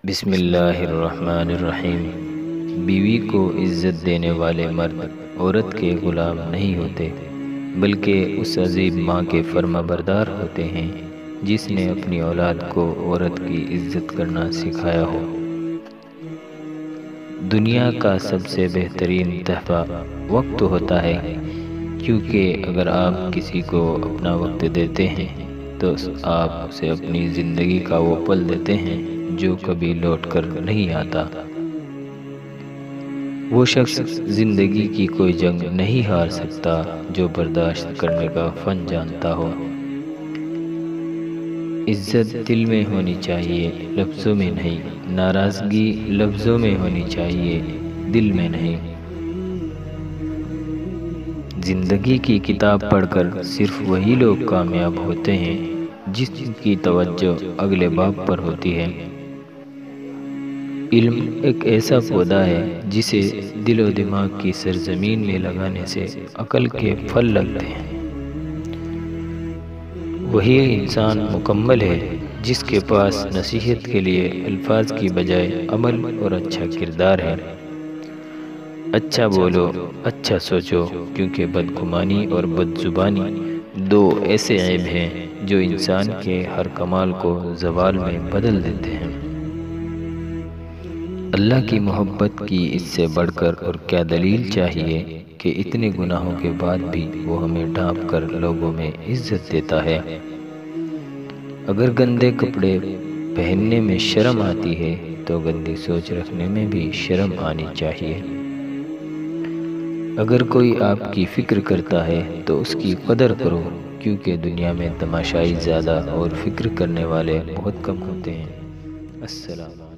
بسم اللہ الرحمن الرحیم۔ بیوی کو عزت دینے والے مرد عورت کے غلام نہیں ہوتے، بلکہ اس عظیم ماں کے فرما بردار ہوتے ہیں جس نے اپنی اولاد کو عورت کی عزت کرنا سکھایا ہو۔ دنیا کا سب سے بہترین تحفہ وقت ہوتا ہے، کیونکہ اگر آپ کسی کو اپنا وقت دیتے ہیں تو آپ اسے اپنی زندگی کا وہ پل دیتے ہیں جو کبھی لوٹ کر نہیں آتا۔ وہ شخص زندگی کی کوئی جنگ نہیں ہار سکتا جو برداشت کرنے کا فن جانتا ہو۔ عزت دل میں ہونی چاہیے، لفظوں میں نہیں۔ ناراضگی لفظوں میں ہونی چاہیے، دل میں نہیں۔ زندگی کی کتاب پڑھ کر صرف وہی لوگ کامیاب ہوتے ہیں جس کی توجہ اگلے باب پر ہوتی ہے۔ علم ایک ایسا پودا ہے جسے دل و دماغ کی سرزمین میں لگانے سے عقل کے پھل لگتے ہیں۔ وہی انسان مکمل ہے جس کے پاس نصیحت کے لیے الفاظ کی بجائے عمل اور اچھا کردار ہے۔ اچھا بولو، اچھا سوچو، کیونکہ بدگمانی اور بد زبانی دو ایسے عیب ہیں جو انسان کے ہر کمال کو زوال میں بدل دیتے ہیں۔ اللہ کی محبت کی اس سے بڑھ کر اور کیا دلیل چاہیے کہ اتنے گناہوں کے بعد بھی وہ ہمیں ڈھانپ کر لوگوں میں عزت دیتا ہے۔ اگر گندے کپڑے پہننے میں شرم آتی ہے تو گندی سوچ رکھنے میں بھی شرم آنی چاہیے۔ اگر کوئی آپ کی فکر کرتا ہے تو اس کی قدر کرو، کیونکہ دنیا میں تماشائی زیادہ اور فکر کرنے والے بہت کم ہوتے ہیں۔ السلام علیکم۔